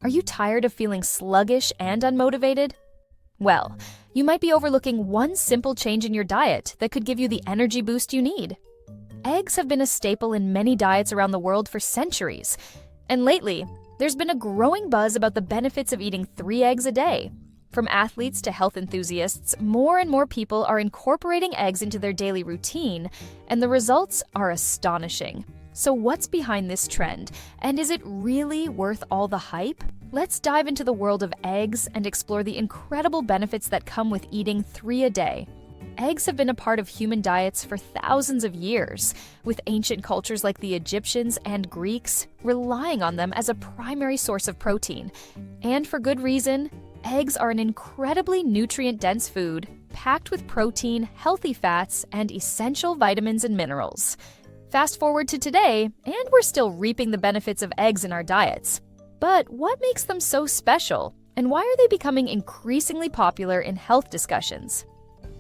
Are you tired of feeling sluggish and unmotivated? Well, you might be overlooking one simple change in your diet that could give you the energy boost you need. Eggs have been a staple in many diets around the world for centuries, and lately, there's been a growing buzz about the benefits of eating 3 eggs a day. From athletes to health enthusiasts, more and more people are incorporating eggs into their daily routine, and the results are astonishing. So what's behind this trend, and is it really worth all the hype? Let's dive into the world of eggs and explore the incredible benefits that come with eating 3 a day. Eggs have been a part of human diets for thousands of years, with ancient cultures like the Egyptians and Greeks relying on them as a primary source of protein. And for good reason, eggs are an incredibly nutrient-dense food, packed with protein, healthy fats, and essential vitamins and minerals. Fast forward to today, and we're still reaping the benefits of eggs in our diets. But what makes them so special, and why are they becoming increasingly popular in health discussions?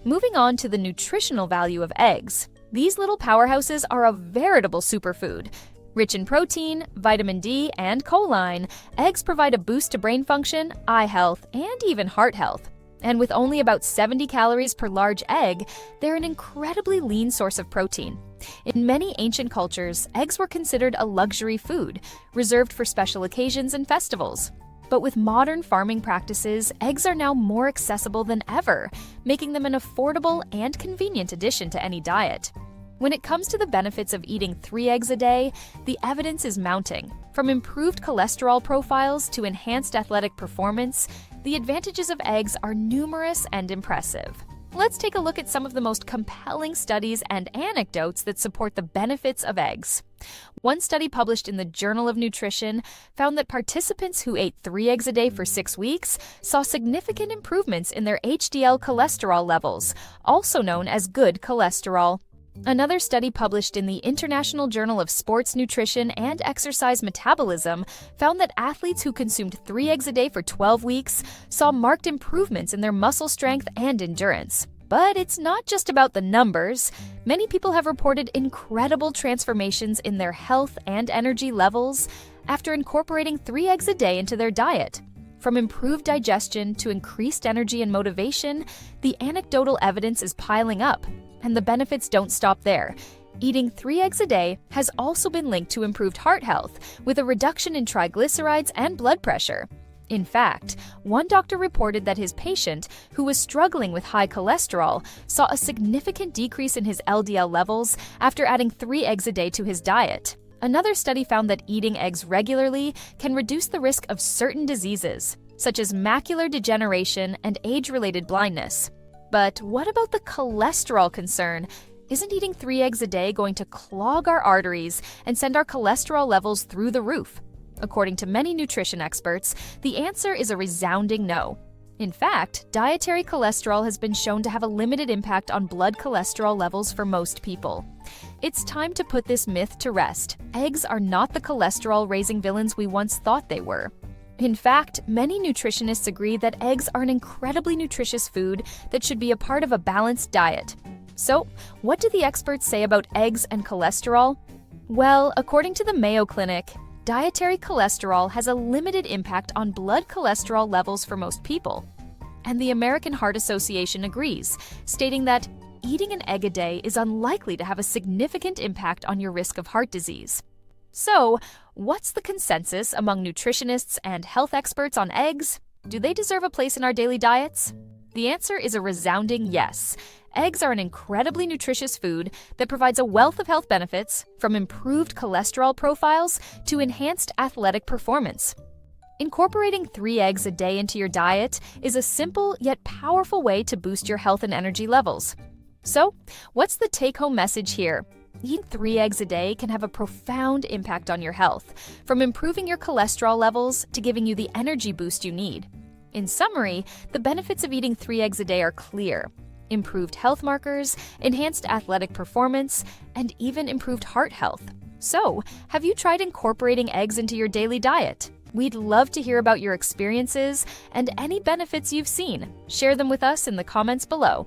Moving on to the nutritional value of eggs, these little powerhouses are a veritable superfood. Rich in protein, vitamin D, and choline, eggs provide a boost to brain function, eye health, and even heart health. And with only about 70 calories per large egg, they're an incredibly lean source of protein. In many ancient cultures, eggs were considered a luxury food, reserved for special occasions and festivals. But with modern farming practices, eggs are now more accessible than ever, making them an affordable and convenient addition to any diet. When it comes to the benefits of eating 3 eggs a day, the evidence is mounting. From improved cholesterol profiles to enhanced athletic performance, the advantages of eggs are numerous and impressive. Let's take a look at some of the most compelling studies and anecdotes that support the benefits of eggs. One study published in the Journal of Nutrition found that participants who ate 3 eggs a day for 6 weeks saw significant improvements in their HDL cholesterol levels, also known as good cholesterol. Another study published in the International Journal of Sports Nutrition and Exercise Metabolism found that athletes who consumed 3 eggs a day for 12 weeks saw marked improvements in their muscle strength and endurance. But it's not just about the numbers. Many people have reported incredible transformations in their health and energy levels after incorporating 3 eggs a day into their diet. From improved digestion to increased energy and motivation, the anecdotal evidence is piling up. And the benefits don't stop there. Eating 3 eggs a day has also been linked to improved heart health, with a reduction in triglycerides and blood pressure. In fact, one doctor reported that his patient, who was struggling with high cholesterol, saw a significant decrease in his LDL levels after adding 3 eggs a day to his diet. Another study found that eating eggs regularly can reduce the risk of certain diseases, such as macular degeneration and age-related blindness. But what about the cholesterol concern? Isn't eating 3 eggs a day going to clog our arteries and send our cholesterol levels through the roof? According to many nutrition experts, the answer is a resounding no. In fact, dietary cholesterol has been shown to have a limited impact on blood cholesterol levels for most people. It's time to put this myth to rest. Eggs are not the cholesterol-raising villains we once thought they were. In fact, many nutritionists agree that eggs are an incredibly nutritious food that should be a part of a balanced diet. So, what do the experts say about eggs and cholesterol? Well, according to the Mayo Clinic, dietary cholesterol has a limited impact on blood cholesterol levels for most people. And the American Heart Association agrees, stating that eating an egg a day is unlikely to have a significant impact on your risk of heart disease. So, what's the consensus among nutritionists and health experts on eggs? Do they deserve a place in our daily diets? The answer is a resounding yes. Eggs are an incredibly nutritious food that provides a wealth of health benefits, from improved cholesterol profiles to enhanced athletic performance. Incorporating 3 eggs a day into your diet is a simple yet powerful way to boost your health and energy levels. So, what's the take-home message here? Eating 3 eggs a day can have a profound impact on your health, from improving your cholesterol levels to giving you the energy boost you need. In summary, the benefits of eating 3 eggs a day are clear: improved health markers, enhanced athletic performance, and even improved heart health. So, have you tried incorporating eggs into your daily diet? We'd love to hear about your experiences and any benefits you've seen. Share them with us in the comments below.